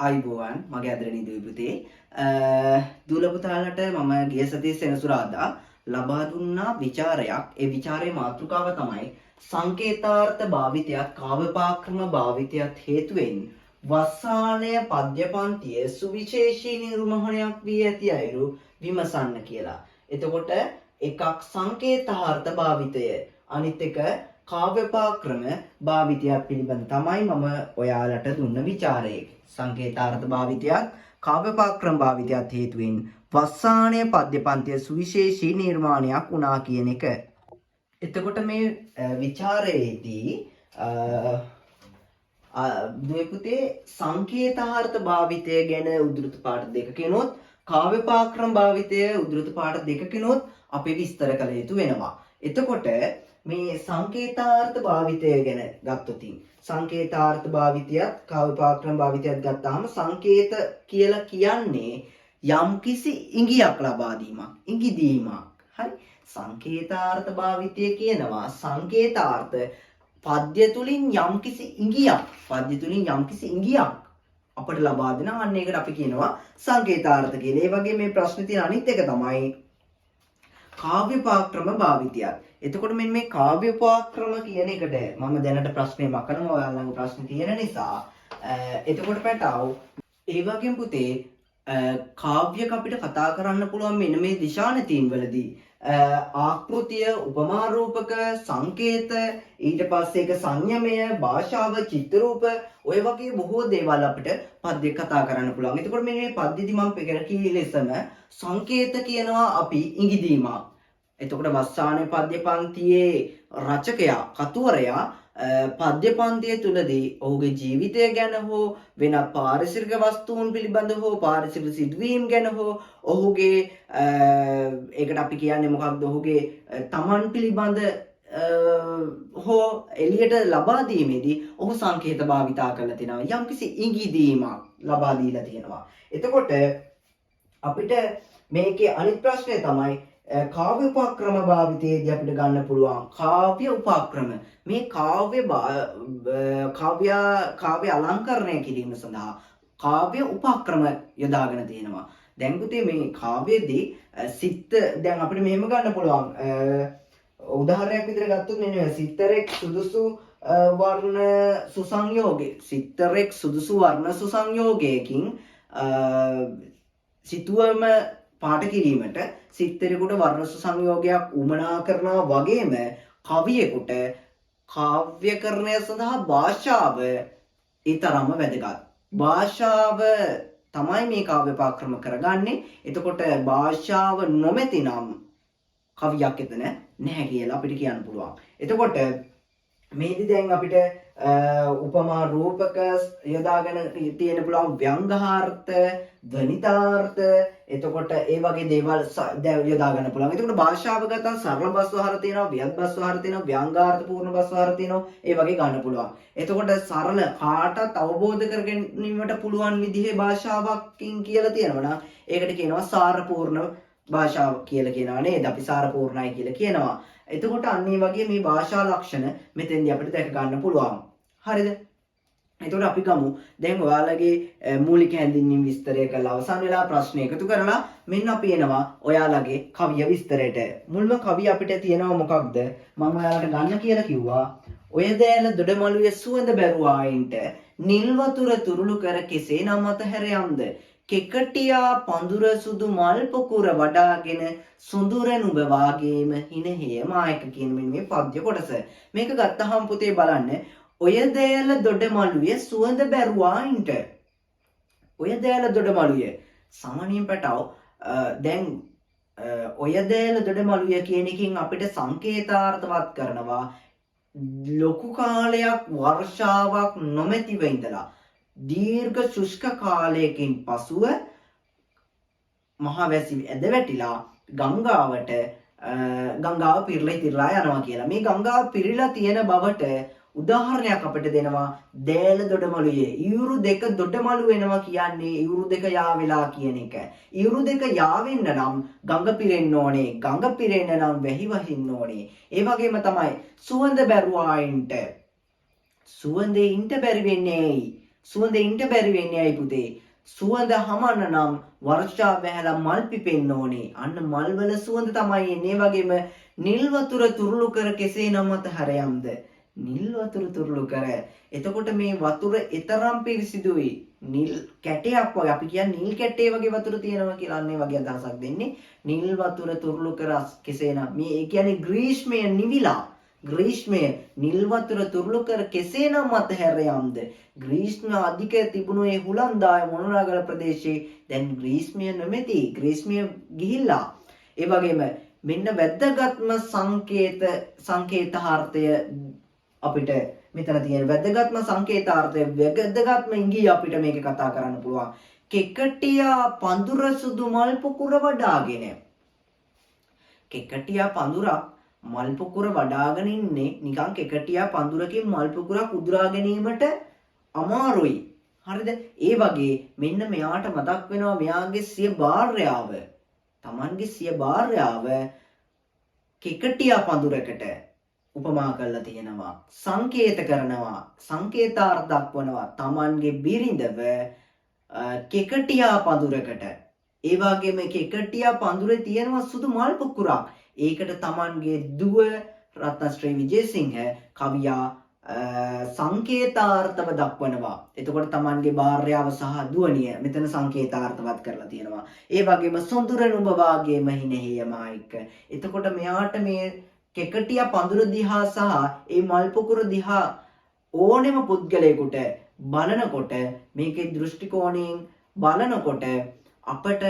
ආයිබෝවන් මගේ ආදරණීය දූ පුතේ දූල පුතාලට මම ගිය සතියේ සෙනසුරාදා ලබා දුන්නා විචාරයක්. ඒ විචාරයේ මාතෘකාව තමයි සංකේතාර්ථ භාවිතයත් කාව්‍යපාක්‍රම භාවිතයත් හේතුවෙන් වස්සානය පද්‍ය පන්තියේ සුවිශේෂී නිර්මාණයක් වී ඇති අයුරු විමසන්න කියලා. එතකොට එකක් සංකේතාර්ථ භාවිතය, අනිත් එක කාව්‍යපාක්‍රම භාවිතයක් පිළිබඳ තමයි මම ඔයාලට දුන්න විචාරය. සංකේතාර්ථ භාවිතයත් කාව්‍යපාක්‍රම භාවිතයත් හේතුවෙන් වස්සානය පද්‍ය පන්තිය සුවිශේෂී නිර්මාණයක් වුණා කියන එක. එතකොට මේ විචාරයේදී දුවේ සංකේතාර්ථ භාවිතය ගැන උද්දෘත පාඨ දෙකකිනොත් කාව්‍යපාක්‍රම භාවිතය උද්දෘත පාඨ දෙකකිනොත් අපි විස්තර කළ යුතු වෙනවා. එතකොට මේ සංකේතාර්ථ භාවිතය ගැන ගත්තොත් සංකේතාර්ථ භාවිතයත් කාව්‍යපාක්‍රම භාවිතයත් ගත්තාම සංකේත කියලා කියන්නේ යම්කිසි ඉඟියක් ලබා දීමක්, ඉඟිදීමක්. හරි. සංකේතාර්ථ භාවිතය කියනවා සංකේතාර්ථ පද්‍ය තුලින් යම්කිසි ඉඟියක්, පද්‍ය තුලින් යම්කිසි ඉඟියක් අපට ලබා දෙනවා. අන්න ඒකට අපි කියනවා සංකේතාර්ථ කියලා. ඒ වගේ මේ ප්‍රශ්නේ තියෙන අනිත් එක තමයි කාව්‍යපාක්‍රම භාවිතයත්. එතකොට මෙන්න මේ කාව්‍යපාක්‍රම කියන එකට මම දැනට ප්‍රශ්නේ මකනවා, ඔයාලගේ ප්‍රශ්න තියෙන නිසා. එතකොට පැටව ඒ වගේම පුතේ කාව්‍යක අපිට කතා කරන්න පුළුවන් මෙන්න මේ දිශානතීන් වලදී ආකෘතිය, උපමා රූපක, සංකේත, ඊට පස්සේ ඒක සංයමය, භාෂාව, චිත්‍රූප, ඔය වගේ බොහෝ දේවල් අපිට පද්‍ය කතා කරන්න පුළුවන්. එතකොට මේ පද්‍යදි මම කී ලෙසම සංකේත කියනවා අපි ඉඟිදීමක්. එතකොට වස්සානයේ පද්‍ය පන්තියේ රචකයා, කතුවරයා පද්‍ය පන්තිය තුලදී ඔහුගේ ජීවිතය ගැන හෝ වෙනත් පාරිසරික වස්තුන් පිළිබඳ හෝ පාරිසරික සිදුවීම් ගැන හෝ ඔහුගේ ඒකට අපි කියන්නේ මොකක්ද, ඔහුගේ තමන් පිළිබඳ හෝ එළියට ලබා දීමේදී ඔහු සංකේත භාවිතා කරලා තිනවා. යම්කිසි ඉඟිදීමක් ලබා දීලා තියෙනවා. එතකොට අපිට මේකේ අනිත් ප්‍රශ්නය තමයි කාව්‍ය උපක්‍රම භාවිතයේදී අපිට ගන්න පුළුවන් කාව්‍ය උපක්‍රම. මේ කාව්‍ය අලංකරණය කිරීම සඳහා කාව්‍ය උපක්‍රම යොදාගෙන තියෙනවා. දැන් පුතේ මේ කාව්‍යයේදී සිත් දැන් අපිට මෙහෙම ගන්න පුළුවන්. උදාහරණයක් විදිහට ගත්තොත් මෙන්න සිත්තරෙක් සුදුසු වර්ණ සුසංයෝගයේ, සිත්තරෙක් සුදුසු වර්ණ සුසංයෝගයකින් සිතුවම පාට කිරීමට සිත්තරෙකුට වර්ණ සංයෝගයක් උමනා කරනවා වගේම කවියෙකුට කාව්‍යකරණය සඳහා භාෂාව ඊතරම්ම වැදගත්. භාෂාව තමයි මේ කාව්‍යපාක්‍රම කරගන්නේ. එතකොට භාෂාව නොමැති නම් කවියක් එතන නැහැ කියලා අපිට කියන්න පුළුවන්. එතකොට මේදි දැන් අපිට උපමා රූපක යොදාගෙන තියෙන පුළුවන් ව්‍යංගාර්ථ, ධනිතාර්ථ, එතකොට ඒ වගේ දේවල් යොදා ගන්න පුළුවන්. එතකොට භාෂාව ගත්තා සරල බස්වහර තියෙනවා, ව්‍යංග බස්වහර තියෙනවා, ව්‍යංගාර්ථ පූර්ණ බස්වහර තියෙනවා. ඒ වගේ ගන්න පුළුවන්. එතකොට සරල කාටත් අවබෝධ කර ගැනීමට පුළුවන් විදිහේ භාෂාවකින් කියලා තියෙනවා නම් ඒකට කියනවා සාරපූර්ණ භාෂාව කියලා කියනවා නේද? අපි සාරපූර්ණයි කියලා කියනවා. එතකොට අන්න ඒ වගේ මේ භාෂා ලක්ෂණ මෙතෙන්දී අපිට දැක ගන්න පුළුවන්. හරිද? එතකොට අපි ගමු දැන් ඔයාලගේ මූලික හැඳින්වීම් විස්තරය කරලා අවසන් වෙලා ප්‍රශ්න එකතු කරලා මෙන්න අපි එනවා ඔයාලගේ කවිය විස්තරයට. මුල්ම කවිය අපිට තියෙනවා මොකක්ද? මම ඔයාලට ගන්න කියලා කිව්වා. ඔය දෑල දොඩමළුවේ සුවඳ බැරුවායින්ට නිල් වතුර තුරුළු කර කෙසේ නම් අතහැර යම්ද? කෙකටියා පඳුර සුදු මල් පොකුර වඩාගෙන සුඳුර නුඹ වාගේම හිනහේ මායක කියන මේ පද්‍ය කොටස. මේක ගත්තහම පුතේ බලන්න. ඔය දෑල දොඩමළුවේ සුවඳ බැරුවායින්ට. ඔය දෑල දොඩමළුවේ සාමාන්‍යයෙන් පැටව දැන් ඔය දෑල දොඩමළුවේ කියන එකකින් අපිට සංකේතාර්ථවත් කරනවා ලොකු කාලයක් වර්ෂාවක් නොමැතිව ඉඳලා දීර්ඝ ශුෂ්ක කාලයකින් පසුව මහවැසි ඇද වැටිලා ගංගාවට ගංගාව පිරලා යනවා කියලා. මේ ගංගාව පිරලා තියෙන බවට උදාහරණයක් අපිට දෙනවා දෑල දොඩමළුවේ. ඉවුරු දෙක දොඩමළු වෙනවා කියන්නේ ඉවුරු දෙක යා වෙලා කියන එක. ඉවුරු දෙක යා වෙන්න නම් ගඟ පිරෙන්න ඕනේ. ගඟ පිරෙන්න නම් වැහි වහින්න ඕනේ. ඒ වගේම තමයි සුවඳ බැරුවායින්ට සුවඳේ ඉන්න බැරි වෙන්නේ ඇයි? සුවඳ ඉන්න බැරි වෙන්නේ ඇයි පුතේ? සුවඳ හමන්න නම් වර්ෂා වැහැලා මල් පිපෙන්න ඕනේ. අන්න මල් වල සුවඳ තමයි එන්නේ. වගේම නිල් වතුර තුරුළු කර කෙසේනම් අතහැරයම්ද? නිල් වතුර තුරුළු කර. එතකොට මේ වතුර ඊතරම් පිරිසිදුයි. නිල් කැටයක් වගේ අපි කියන්නේ නිල් කැටේ වගේ වතුර තියෙනවා කියලා අන්නේ වගේ අදහසක් දෙන්නේ. නිල් වතුර තුරුළු කර කෙසේනම් මේ ඒ කියන්නේ ග්‍රීෂ්මය නිවිලා ග්‍රීෂ්මය නිල් වතුර තුරුළු කර කෙසේනම් අතහැර යම්ද? ග්‍රීෂ්ම අධික තිබුණු ඒ හුලන්දාය මොනරාගල ප්‍රදේශයේ දැන් ග්‍රීෂ්මය නොමැති. ග්‍රීෂ්මය ගිහිල්ලා. ඒ වගේම මෙන්න වැදගත්ම සංකේතාර්ථය අපිට මෙතන තියෙන වැදගත්ම සංකේතාර්ථය වැදගත්ම ඉඟිය අපිට මේක කතා කරන්න පුළුවන්. කෙකටියා පඳුර සුදු මල් පුකුර වඩාගෙන. කෙකටියා පඳුරක් මල් පුකුර වඩාගෙන ඉන්නේ නිකන් කෙකටියා පඳුරකින් මල් පුකුරක් උදුරා ගැනීමට අමාරුයි. හරිද? ඒ වගේ මෙන්න මෙයාට මතක් වෙනවා මෙයාගේ සිය භාර්යාව. Tamanගේ සිය භාර්යාව කෙකටියා පඳුරකට උපමා කරලා තියෙනවා. සංකේත කරනවා. සංකේතාර්ථ දක්වනවා. Tamanගේ බිරිඳව කෙකටියා පඳුරකට. ඒ වගේම කෙකටියා පඳුරේ තියෙනවා සුදු මල් පුකුරක්. ඒකට Tamanගේ දුව රත්නශ්‍රී විජේසිංහ කවියා සංකේතාර්ථව දක්වනවා. එතකොට Tamanගේ භාර්යාව සහ දුවණිය මෙතන සංකේතාර්ථවත් කරලා තියෙනවා. ඒ වගේම සොඳුර නුඹ වාගේම හිනෙහියමායික. එතකොට මෙයාට මේ කෙකටියා පඳුර දිහා සහ ඒ මල් පුකුර දිහා ඕනෙම පුද්ගලයෙකුට බලනකොට මේකේ දෘෂ්ටි කෝණයෙන් බලනකොට අපට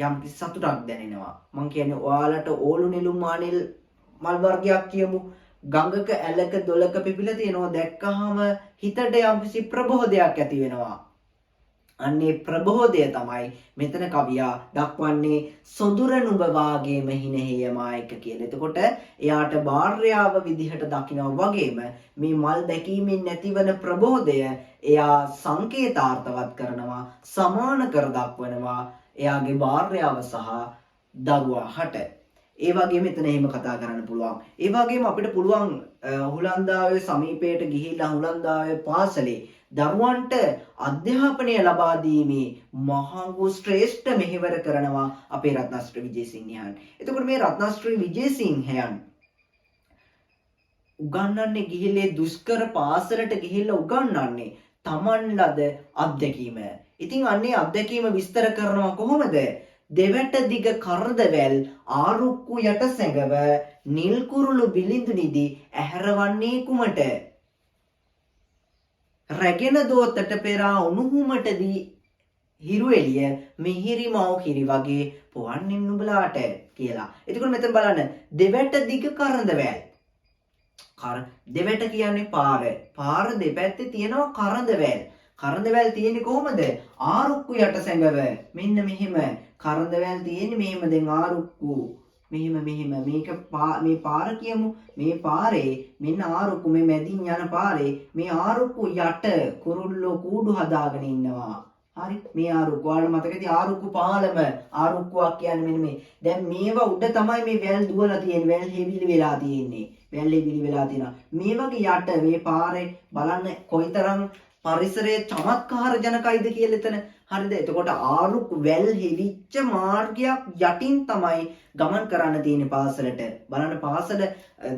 යම් කිසි සතුටක් දැනෙනවා. මම කියන්නේ ඔයාලට ඕලු නෙළුම් මානෙල් මල් වර්ගයක් කියමු. ගඟක ඇලක දොලක පිපිලා තියෙනවා දැක්කහම හිතට යම් කිසි ප්‍රබෝධයක් ඇති වෙනවා. අන්නේ ප්‍රබෝධය තමයි මෙතන කවියා දක්වන්නේ සොඳුර නුඹ වාගේම හිනෙහියමායක කියලා. එතකොට එයාට භාර්යාව විදිහට දකිනවා වගේම මේ මල් දැකීමෙන් නැතිවන ප්‍රබෝධය එයා සංකේතාර්ථවත් කරනවා, සමාන කර දක්වනවා එයාගේ භාර්යාව සහ දරුවා හට. ඒ වගේම මෙතන එහෙම කතා කරන්න පුළුවන්. ඒ වගේම අපිට පුළුවන් හුලන්දාවේ සමීපයට ගිහිල්ලා හුලන්දාවේ පාසලේ දරුවන්ට අධ්‍යාපනය ලබා දීමේ මහඟු ශ්‍රේෂ්ඨ මෙහෙවර කරනවා අපේ රත්නශ්‍රී විජේසිංහයන්. එතකොට මේ රත්නශ්‍රී විජේසිංහයන් උගන්වන්නේ ගිහිල්ලා දුෂ්කර පාසලට ගිහිල්ලා උගන්වන්නේ Taman ලද අත්දැකීම. ඉතින් අන්නේ අත්දැකීම විස්තර කරනවා කොහොමද? දෙවැට දිග කරදවැල් ආරුක්කු යට සැඟව නිල් කුරුළු බිලිඳු නිදි ඇහැරවන්නේ කුමට? රැගෙන දෝතට පෙරා උණුහුමටදී හිරු එළිය මිහිරි මව් කිරි වගේ පොවන්නේ නුඹලාට කියලා. එතකොට මෙතන බලන්න දෙවැට දිග කරදවැල්. දෙවැට කියන්නේ පාර. පාර දෙපැත්තේ තියෙනවා කරදවැල්. කරදවැල් තියෙන්නේ කොහොමද? ආරුක්කු යට සැඟව. මෙන්න මෙහෙම කරදවැල් තියෙන්නේ මෙහෙම. දැන් ආරුක්කු මෙහෙම මේක මේ පාර කියමු. මේ පාරේ මෙන්න ආරුක්කු මේ මැදින් යන පාරේ මේ ආරුක්කු යට කුරුල්ලෝ කූඩු හදාගෙන ඉන්නවා. හරි මේ ආරුක්කු වල මතකදී ආරුක්කු පාලම ආරුක්කුවක් කියන්නේ මෙන්න මේ. දැන් මේවා උඩ තමයි මේ වැල් දුවලා තියෙන්නේ. වැල් හෙවිලි වෙලා තියෙන්නේ. වැල් හෙවිලි වෙලා තියෙනවා. මේ වගේ යට මේ පාරේ බලන්න කොයිතරම් පරිසරයේ චමත්කාර ජනකයිද කියලා එතන. හරිද? එතකොට ආරුක්කු වැල් හෙවිච්ච මාර්ගයක් යටින් තමයි ගමන් කරන්න තියෙන්නේ පාසලට. බලන්න පාසල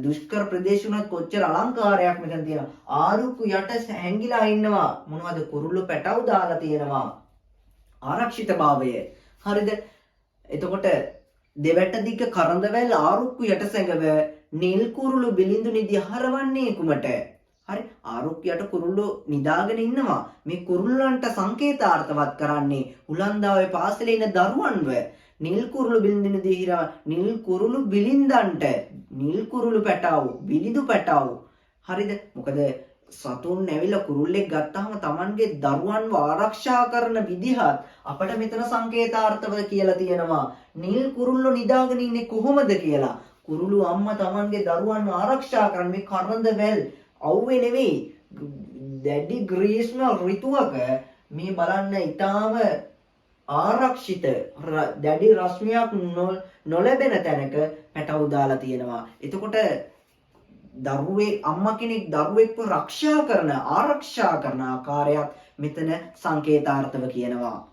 දුෂ්කර ප්‍රදේශ වුණත් කොච්චර අලංකාරයක් මෙතන තියෙනවා. ආරුක්කු යට හැංගිලා ඉන්නවා. මොනවද? කුරුල්ලු පැටව් දාලා තියෙනවා. ආරක්ෂිතභාවය. හරිද? එතකොට දෙවැට දිග කරඳවැල් ආරුක්කු යට සැඟව නිල් කුරුළු බිලිඳු නිදි හරවන්නේ කුමට? හරි ආරුක්කයට කුරුල්ලෝ නිදාගෙන ඉන්නවා. මේ කුරුල්ලන්ට සංකේතාර්ථවත් කරන්නේ හුලන්දාවේ පාසලේ ඉන්න දරුවන්ව නිල් කුරුළු බිලිඳින දිහිරා නිල් කුරුළු බිලින්දන්ට නිල් කුරුළු පැටව් බිලිඳු පැටව්. හරිද? මොකද සතුන් ඇවිල්ලා කුරුල්ලෙක් ගත්තාම Tamanගේ දරුවන්ව ආරක්ෂා කරන විදිහත් අපිට මෙතන සංකේතාර්ථව කියලා තියෙනවා. නිල් කුරුල්ලෝ නිදාගෙන ඉන්නේ කොහොමද කියලා. කුරුළු අම්මා Tamanගේ දරුවන්ව ආරක්ෂා කරන මේ කරඳවැල් අවුවේ නෙවෙයි දැඩි ග්‍රීෂ්ම ඍතුවක මේ බලන්න ඊටාම ආරක්ෂිත දැඩි රශ්මියක් නොලැබෙන තැනක පැටවු දාලා තියෙනවා. එතකොට දරුවේ අම්මා කෙනෙක් දරුවෙක්ව ආරක්ෂා කරන ආකාරයක් මෙතන සංකේතාර්ථව කියනවා.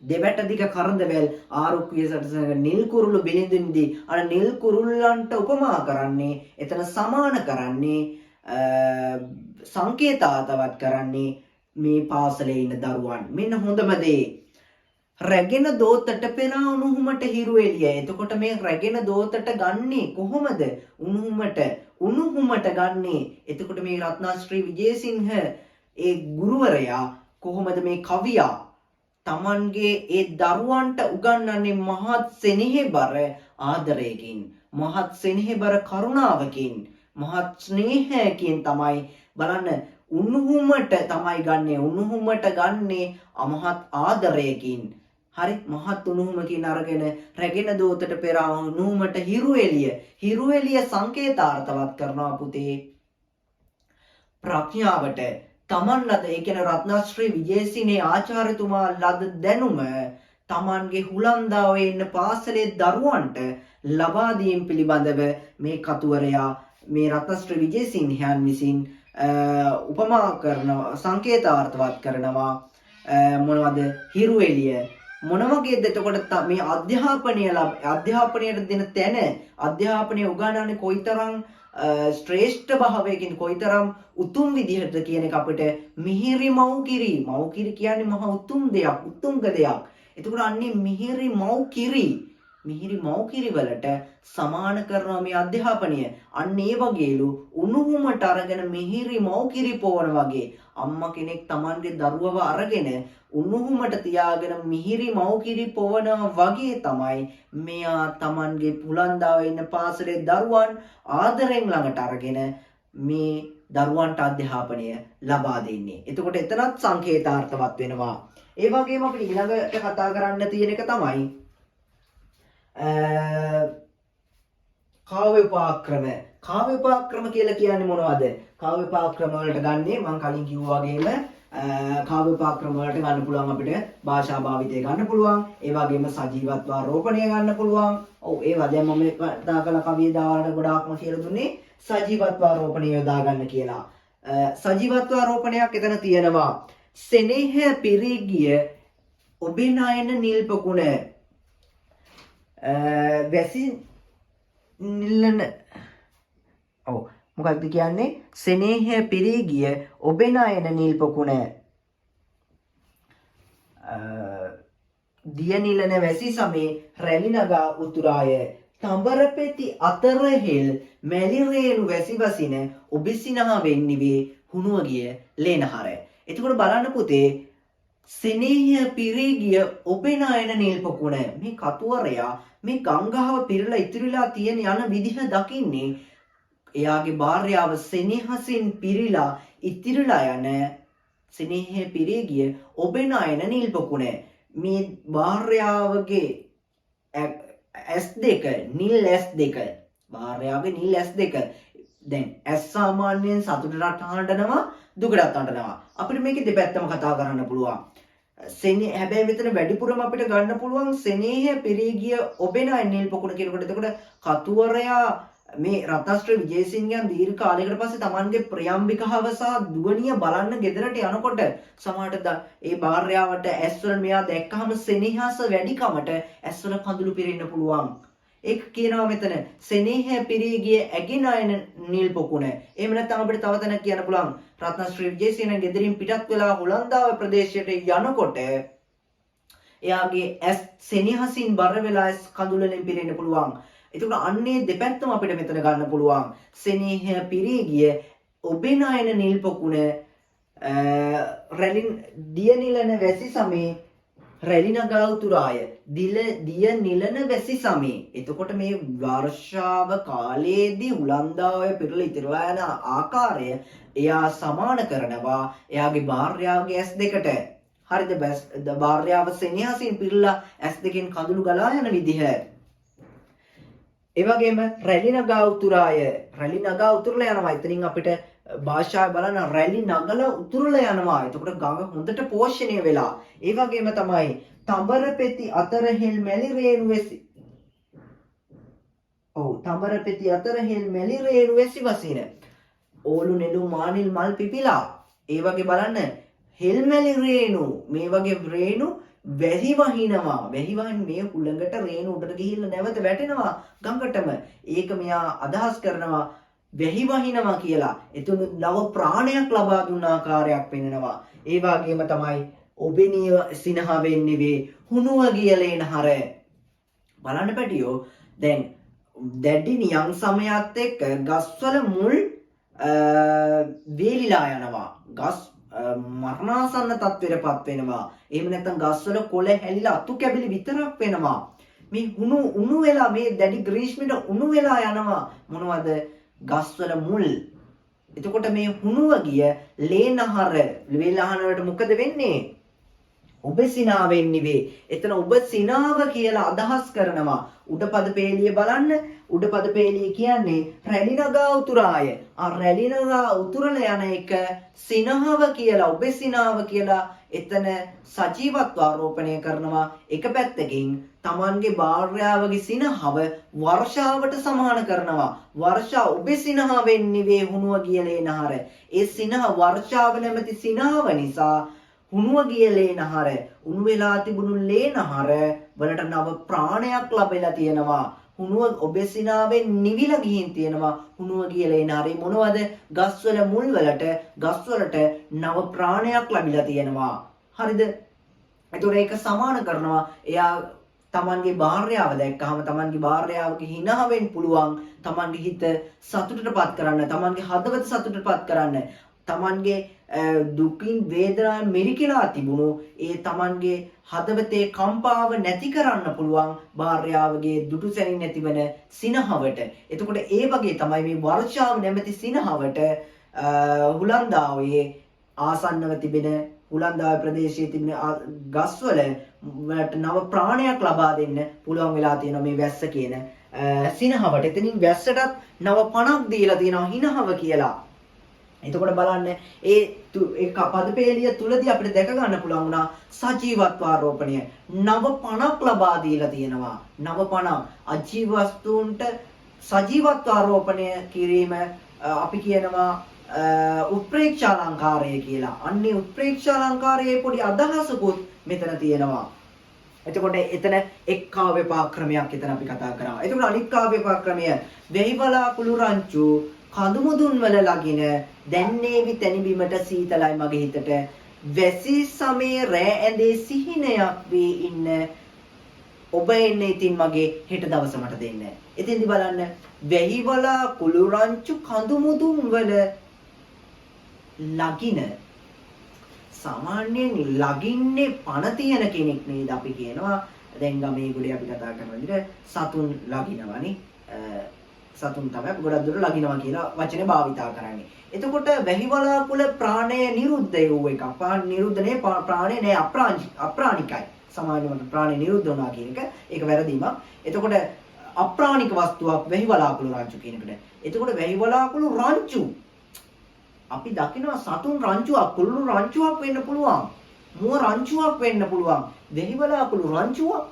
දෙවැට දිග කරදවැල් ආරුක්විය සටසන නිල් කුරුළු බිලිඳින්දී අර නිල් කුරුල්ලන්ට උපමා කරන්නේ එතන සමාන කරන්නේ සංකේතාර්ථවත් කරන්නේ මේ පාසලේ ඉන්න දරුවන්. මෙන්න හොඳම දේ රැගෙන දෝතට පෙරා උණුහුමට හිරු එළිය. එතකොට මේ රැගෙන දෝතට ගන්නේ කොහොමද? උණුහුමට ගන්නේ. එතකොට මේ රත්නාශ්‍රී විජේසිංහ ඒ ගුරුවරයා කොහොමද මේ කවියා තමන්ගේ ඒ දරුවන්ට උගන්වන්නේ මහත් සෙනෙහබර ආදරයකින්, මහත් සෙනෙහබර කරුණාවකින්, මහත් ස්නේහයකින් තමයි බලන්න උණුහුමට තමයි ගන්නේ. උණුහුමට ගන්නේ අමහත් ආදරයකින්. හරි මහත් උණුහුමකින් අරගෙන රැගෙන දෝතට පෙර උණුහුමට හිරු එළිය සංකේතාර්ථවත් කරනවා පුතේ. ප්‍රඥාවට තමන් ලද ඒ කියන්නේ රත්නශ්‍රී විජේසිංහේ ආචාර්යතුමා ලද දැනුම තමන්ගේ හුලන්දාවේ ඉන්න පාසලේ දරුවන්ට ලබා දීම පිළිබඳව මේ කතුවරයා මේ රත්නශ්‍රී විජේසිංහයන් විසින් උපමා කරනවා, සංකේතාර්ථවත් කරනවා. මොනවද? හිරු එළිය. මොන වගේද? එතකොට මේ අධ්‍යාපනයට දෙන තැන, අධ්‍යාපනය උගන්වන්නේ කොයිතරම් ශ්‍රේෂ්ඨ භාවයකින්, කොයිතරම් උතුම් විදිහට කියන එක අපිට මිහිරි මව්කිරි කියන්නේ මහා උතුම් දෙයක්, උතුම්ක දෙයක්. එතකොට අන්නේ මිහිරි මව්කිරි වලට සමාන කරනවා මේ අධ්‍යාපනය. අන්න ඒ වගේලු උණුහුමට අරගෙන මිහිරි මව්කිරි පොවන වගේ අම්මා කෙනෙක් Tamanගේ දරුවව අරගෙන උණුහුමට තියාගෙන මිහිරි මව්කිරි පොවනවා වගේ තමයි මෙයා Tamanගේ පුලන්දාවේ ඉන්න පාසලේ දරුවන් ආදරෙන් ළඟට අරගෙන මේ දරුවන්ට අධ්‍යාපනය ලබා දෙන්නේ. එතකොට එතනත් සංකේතාර්ථවත් වෙනවා. ඒ වගේම අපිට ඊළඟට කතා කරන්න තියෙන එක තමයි කාව්‍ය උපක්‍රම කියලා කියන්නේ මොනවද? කාව්‍ය උපක්‍රම වලට ගන්නේ මම කලින් කිව්වා වගේම කාව්‍ය උපක්‍රම වලට ගන්න පුළුවන් අපිට භාෂා භාවිතය ගන්න පුළුවන්. ඒ වගේම සජීවත්ව ආරෝපණය ගන්න පුළුවන්. ඔව් ඒවා දැන් මම දාකලා කවිය දාවලට ගොඩාක්ම කියලා දුන්නේ සජීවත්ව ආරෝපණය යොදා ගන්න කියලා. සජීවත්ව ආරෝපණයක් එතන තියෙනවා. සෙනෙහ පිරී ගිය ඔබේ නයන නිල් පොකුණ වැසි නිල්ලන මොකක්ද කියන්නේ? සෙනෙහ පිරී ගිය ඔබේ නයන නිල් පොකුණ දිය නිලන වැසි සමේ රැලි නගා උතුරාය. තඹරපෙති අතරහෙල් මැලි රේණු වැසි වසින ඔබ සිනහවෙන් නිවේ හුණුව ගිය ලේනහර. එතකොට බලන්න පුතේ සෙනෙහ පිරී ගිය ඔබේ නයන නිල් පොකුණ මේ කතුවරයා මේ ගංගාව පිරලා ඉතිරිලා තියෙන යන විදිහ දකින්නේ එයාගේ භාර්යාව සෙනෙහසින් පිරීලා ඉතිරිලා යන සෙනෙහ පිරී ගිය ඔබේ නයන නිල් පොකුණ මේ භාර්යාවගේ S2 නිල් S2 භාර්යාවගේ නිල් S2 දැන් S සාමාන්‍යයෙන් සතුටට අඬනවා දුකටත් අඬනවා. අපිට මේකේ දෙපැත්තම කතා කරන්න පුළුවන්. හැබැයි මෙතන වැඩිපුරම අපිට ගන්න පුළුවන් සෙනෙහ පිරී ගිය ඔබේ නයන නිල් පොකුණ කියනකොට. එතකොට කතුවරයා මේ රත්නශ්‍රී විජේසිංහයන් දීර්ඝ කාලයකට පස්සේ Tamanගේ ප්‍රියම්බිකාව සහ දුවනිය බලන්න ගෙදරට යනකොට සමහරට ඒ භාර්යාවට ඇස්වල මෙයා දැක්කහම සෙනෙහස වැඩිකමට ඇස්වල කඳුළු පිරෙන්න පුළුවන්. ඒක කියනවා මෙතන සෙනෙහ පිරී ගිය ඇගේ නයන නිල් පොකුණ. එහෙම නැත්නම් අපිට තව තැනක් කියන්න පුළුවන් රත්නශ්‍රී විජේසිංහන් ගෙදරින් පිටත් වෙලා හුලන්දාව ප්‍රදේශයට යනකොට එයාගේ ඇස් සෙනෙහසින් බර වෙලා කඳුළෙන් පිරෙන්න පුළුවන්. එතකොට අන්නේ දෙපැත්තම අපිට මෙතන ගන්න පුළුවන්. සෙනෙහ පිරී ගිය ඔබේ නයන නිල් පොකුණ රැලින් දිය නිලන වැසි සමේ රැලි නගා උතුරාය. දිය නිලන වැසි සමේ. එතකොට මේ වර්ෂාව කාලයේදී උලන්දාවේ පිරලා ඉතිරලා යන ආකාරය එයා සමාන කරනවා එයාගේ භාර්යාවගේ ඇස් දෙකට. හරිද? භාර්යාව සෙනෙහසින් පිරලා ඇස් දෙකෙන් කඳුළු ගලා යන විදිහ. ඒ වගේම රැලි නගා උතුරාය. රැලි නගා උතුරලා යනවා. එතනින් අපිට භාෂාව බලන රැලි නගලා උතුරලා යනවා. එතකොට ගඟ හොඳට පෝෂණය වෙලා. ඒ වගේම තමයි තඹරපෙති අතරහෙල් මැලි රේණු වැසි. ඔව් තඹරපෙති අතර හෙල් මෙලි රේණු වැසි වසින. ඕලු නෙළු මානිල් මල් පිපිලා. ඒ වගේ බලන්න හෙල් මෙලි රේණු මේ වගේ රේණු වැහි වහිනවා. වැහි වහින් මේ හුළඟට රේණු උඩට ගිහිල්ලා නැවත වැටෙනවා ගඟටම. ඒක මෙයා අදහස් කරනවා වැහි වහිනවා කියලා. එතන නව ප්‍රාණයක් ලබා දුන්න ආකාරයක් පෙන්වනවා. ඒ වගේම තමයි ඔබෙනිය සිනහ වෙන්නේ වේ හුණුව ගියලේන හර. බලන්න පැටියෝ දැන් දැඩි නියම් සමයත් එක්ක ගස්වල මුල් වේලිලා යනවා. ගස් මරණාසන්න තත්ත්වයටපත් වෙනවා. එහෙම නැත්නම් ගස්වල කොළ හැලිලා අතු කැබලි විතරක් වෙනවා. මේ උණු වෙලා මේ දැඩි ග්‍රීෂ්මෙට උණු වෙලා යනවා. මොනවද? ගස්වල මුල්. එතකොට මේ හුණුව ගිය ලේනහර වේලහන වලට මොකද වෙන්නේ? ඔබ සිනාව වෙන්නේ වේ. එතන ඔබ සිනාව කියලා අදහස් කරනවා. උඩපද පේලිය බලන්න. උඩපද පේලිය කියන්නේ රැලි නගා උතුරාය. ආ රැලි නගා උතුරන යන එක සිනාව කියලා ඔබ සිනාව කියලා එතන සජීවත්ව ආරෝපණය කරනවා. එක පැත්තකින් තමන්ගේ භාර්යාවගේ සිනහව වර්ෂාවට සමාන කරනවා. වර්ෂා ඔබ සිනහ වෙන්නේ වේ හුණුව ගියලේ නහර. ඒ සිනහ වර්ෂාව නැමැති සිනහව නිසා හුණුව ගියලේ නහර උණු වෙලා තිබුණු ලේ නහර වලට නව ප්‍රාණයක් ලැබෙලා තියෙනවා. හුණුව ඔබේ සිනාවෙන් නිවිලා ගිහින් තියෙනවා. හුණුව ගියලේ නහරේ මොනවද? ගස්වල මුල් වලට ගස්වලට නව ප්‍රාණයක් ලැබිලා තියෙනවා. හරිද? ඒතකොට ඒක සමාන කරනවා. එයා තමන්ගේ භාර්යාව දැක්කහම තමන්ගේ භාර්යාවගේ හිනාවෙන් පුළුවන් තමන්ගේ හිත සතුටටපත් කරන්න, තමන්ගේ හදවත සතුටටපත් කරන්න, තමන්ගේ දුකින් වේදනාවෙන් මෙරිකලා තිබුණු ඒ තමන්ගේ හදවතේ කම්පාව නැති කරන්න පුළුවන් භාර්යාවගේ දුටු සැනින් නැතිවන සිනහවට. එතකොට ඒ වගේ තමයි මේ වර්ෂාව නැමැති සිනහවට හුලන්දාවේ ආසන්නව තිබෙන හුලන්දාවේ ප්‍රදේශයේ තිබෙන ගස්වල නව ප්‍රාණයක් ලබා දෙන්න පුළුවන් වෙලා තියෙනවා මේ වැස්ස කියන සිනහවට. එතනින් වැස්සටත් නව පණක් දීලා තියෙනවා හිනහව කියලා. එතකොට බලන්න ඒ පදපේලිය තුලදී අපිට දැක ගන්න පුළුවන් වුණා සජීවත්ව ආරෝපණය. නව පණක් ලබා දීලා තියෙනවා. නව පණක් අජීව වස්තුන්ට සජීවත්ව ආරෝපණය කිරීම අපි කියනවා උත්ප්‍රේක්ෂාලංකාරය කියලා. අන්නේ උත්ප්‍රේක්ෂාලංකාරයේ පොඩි අදහසකුත් මෙතන තියෙනවා. එතකොට එතන එක් කාව්‍ය පාක්‍රමයක් එතන අපි කතා කරා. එතකොට අනිත් කාව්‍ය පාක්‍රමය වෙහිවලා කුළු රංචු කඳුමුදුන් වල ලගින දැන්නේවි තැනිබීමට සීතලයි මගේ හිතට වැසි සමේ රෑ ඇඳේ සිහිනයක් වී ඉන්න ඔබ එන්නේ ඉතින් මගේ හෙට දවස මට දෙන්න. එතෙන්දි බලන්න වෙහිවලා කුළු රංචු කඳුමුදුන් වල ලගින සාමාන්‍යයෙන් ලගින්නේ පණ තියෙන කෙනෙක් නේද අපි කියනවා. දැන් ගමේ ගොඩේ අපි කතා කරන විදිහට සතුන් ලගිනවනේ. සතුන් තමයි ගොඩක් දුර ලගිනවා කියලා වචනේ භාවිතා කරන්නේ. එතකොට වැහිවලාකුල ප්‍රාණය නිරුද්ධ වූ එකක්. නිරුද්ධනේ ප්‍රාණය නෑ අප්‍රාණිකයි. සමාජයට ප්‍රාණය නිරුද්ධ වුණා කියන එක ඒක වැරදීමක්. එතකොට අප්‍රාණික වස්තුවක් වැහිවලාකුළු රංචු කියන එකට. එතකොට වැහිවලාකුළු රංචු අපි දකිනවා සතුන් රංචුවක්, කුළුණු රංචුවක් වෙන්න පුළුවන්. මුව රංචුවක් වෙන්න පුළුවන්. වැහිවලාකුළු රංචුවක්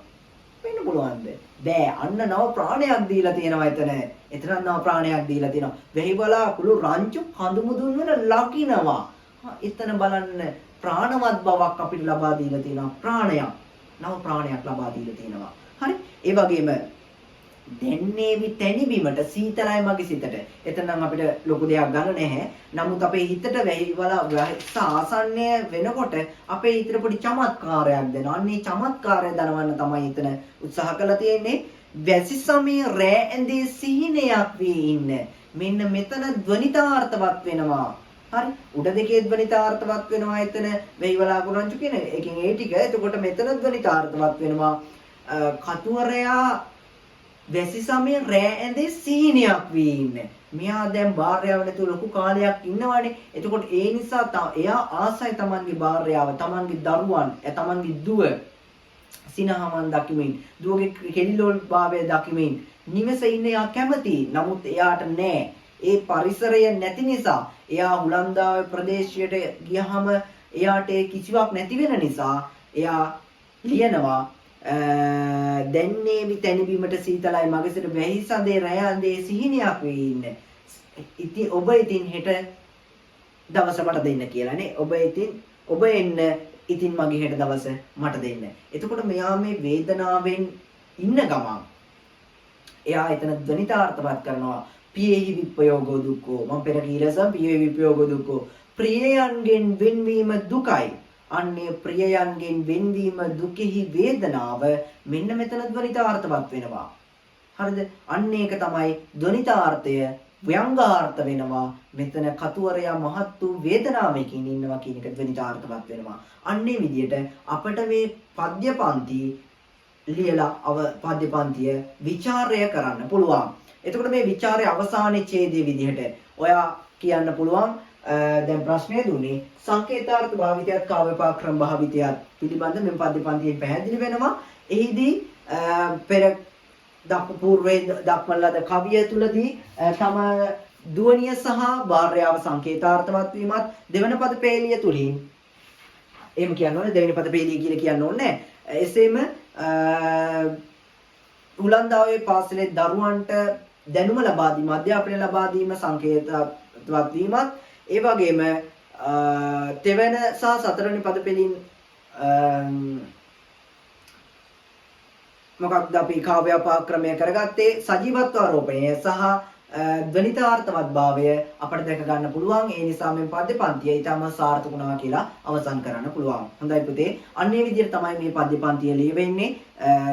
වෙන්න පුළුවන්ද? බෑ. අන්න නව ප්‍රාණයක් දීලා තියෙනවා එතන. එතන නව ප්‍රාණයක් දීලා තියෙනවා. වැහිවලාකුළු රංචු කඳුමුදුන් වල ලකිනවා. එතන බලන්න ප්‍රාණවත් බවක් අපිට ලබා දීලා තියෙනවා. ප්‍රාණයක්. නව ප්‍රාණයක් ලබා දීලා තියෙනවා. හරි? ඒ වගේම දැන්නේවි තැනිබීමට සීතලයි මගේ සිතට. එතන නම් අපිට ලොකු දෙයක් ගන්න නැහැ. නමුත් අපේ හිතට වැහිවලා ආසන්නය වෙනකොට අපේ හිතට පොඩි චමත්කාරයක් දෙනවා. අන්නේ චමත්කාරය දනවන්න තමයි එතන උත්සාහ කරලා තියෙන්නේ. වැසි සමයේ රෑ ඇඳේ සිහිනයක් වී ඉන්න. මෙන්න මෙතන ධ්වනිතාර්ථවත් වෙනවා. හරි? උඩ දෙකේ ධ්වනිතාර්ථවත් වෙනවා එතන වැහිවලා කුරංචු කියන එකෙන් ඒ ටික. එතකොට මෙතන ධ්වනිතාර්ථවත් වෙනවා. කතුවරයා වැසි සමයේ රෑ ඇඳේ සිහිනයක් වී ඉන්න. මෙයා දැන් භාර්යාව නැතුව ලොකු කාලයක් ඉන්නවනේ. එතකොට ඒ නිසා එයා ආසයි තමන්ගේ භාර්යාව, තමන්ගේ දරුවන්, තමන්ගේ දුව සිනහවන් දකිමින්, දුවගේ කෙලිලෝල් භාවය දකිමින් නිවසේ ඉන්න එයා කැමතියි. නමුත් එයාට නෑ. ඒ පරිසරය නැති නිසා එයා හුලන්දාවේ ප්‍රදේශයට ගියහම එයාට කිසිවක් නැති වෙන නිසා එයා ලියනවා දැන්නේ විතැනිබීමට සීතලයි මගසිර වැහි සඳේ රැය අන්දේ සිහිනයක් වී ඉන්න. ඉතින් ඔබ ඉතින් හෙට දවස මට දෙන්න කියලානේ. ඔබ එන්න ඉතින් මගේ හෙට දවස මට දෙන්න. එතකොට මෙයා මේ වේදනාවෙන් ඉන්න ගමන් එයා එතන ධනිතාර්ථවත් කරනවා. පියෙහි විප්පයෝගෝ දුක්ඛෝ. මම පෙර කීලසම් පියෙහි විප්පයෝගෝ දුක්ඛෝ. ප්‍රියයන්ගෙන් වෙන්වීම දුකයි. අන්නේ ප්‍රියයන්ගෙන් වෙන්වීම දුකෙහි වේදනාව මෙන්න මෙතන ධනිතාර්ථවත් වෙනවා. හරිද? අන්න ඒක තමයි ධනිතාර්ථය ව්‍යංගාර්ථ වෙනවා. මෙතන කතුවරයා මහත් වූ වේදනාවකින් ඉන්නවා කියන එක ධනිතාර්ථවත් වෙනවා. අන්නේ විදිහට අපිට මේ පද්‍යපන්ති ලියලා පද්‍යපන්තිය විචාරය කරන්න පුළුවන්. එතකොට මේ විචාරයේ අවසානයේ ඡේදයේ විදිහට ඔයා කියන්න පුළුවන් දැන් ප්‍රශ්නය දුන්නේ සංකේතාර්ථ භාවිතයත් කාව්‍යපාක්‍රම භාවිතයත් පිළිබඳ මේ පද්‍යපන්තියෙන් පැහැදිලි වෙනවා. එහිදී පෙර පූර්වයේ දක්වන ලද කවිය තුලදී තම දුවනිය සහ භාර්යාව සංකේතාර්ථවත් වීමත් දෙවන පද පේලිය තුලින් එහෙම කියන්න ඕනේ. දෙවෙනි පද පේලිය කියලා කියන්න ඕනේ. එසේම උලන්දාවේ පාසලේ දරුවන්ට දැනුම ලබා දීම, අධ්‍යාපනය ලබා දීම සංකේතවත් වීමත් ඒ වගේම තෙවන සහ සතරවෙනි පද පෙළින් මොකක්ද අපි කාව්‍යපාක්‍රමය කරගත්තේ සජීවත්වාරෝපණය සහ ධනිතාර්ථවත් භාවය අපිට දැක ගන්න පුළුවන්. ඒ නිසා මේ පද්‍යපන්තිය ඊටම සාර්ථක වුණා කියලා අවසන් කරන්න පුළුවන්. හොඳයි පුතේ. අන්නේ විදිහට තමයි මේ පද්‍යපන්තිය ලියවෙන්නේ.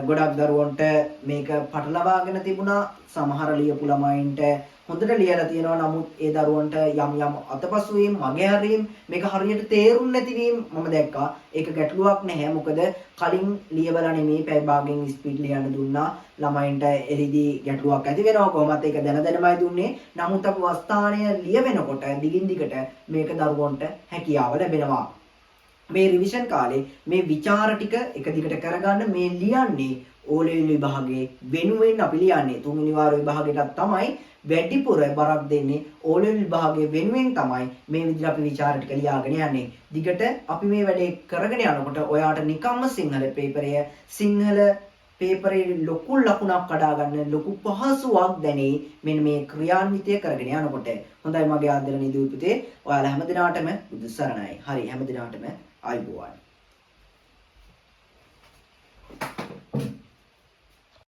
ගොඩක් දරුවන්ට මේක පටලවාගෙන තිබුණා. සමහර ලියපු ළමයින්ට හොඳට ලියලා තියෙනවා. නමුත් ඒ දරුවන්ට යම් අතපසු වීම, මගහැරීම්, මේක හරියට තේරුම් නැති වීම මම දැක්කා. ඒක ගැටලුවක් නැහැ. මොකද කලින් ලියවලා නෙමෙයි පැය භාගයෙන් ස්පීඩ් ලියන්න දුන්නා. ළමයින්ට එහිදී ගැටලුවක් ඇති වෙනවා. කොහොමත් ඒක දැනමයි දුන්නේ. නමුත් අප වස්තානය ලියවෙනකොට දිගින් දිගට මේක දරුවන්ට හැකියාව ලැබෙනවා. මේ රිවිෂන් කාලේ මේ විචාර ටික එක දිගට කරගන්න මේ ලියන්නේ ඕලෙවල් විභාගයේ වෙනුවෙන් අපි ලියන්නේ තුන්වෙනි වාර විභාගයටත් තමයි වැඩිපුර බරක් දෙන්නේ. ඕලෙවල් විභාගයේ වෙනුවෙන් තමයි මේ විදිහට අපි විචාර ටික ලියාගෙන යන්නේ. දිගට අපි මේ වැඩේ කරගෙන යනකොට ඔයාට නිකම්ම සිංහල පේපරේ ලොකු ලකුණක් කඩා ගන්න ලොකු පහසුවක් දැනේ මෙන්න මේ ක්‍රියාන්විතය කරගෙන යනකොට. හොඳයි මගේ ආදරණීය දූ පුතේ, ඔයාලා හැමදිනාටම බුදු සරණයි. හරි, හැමදිනාටම ආයුබෝවන්.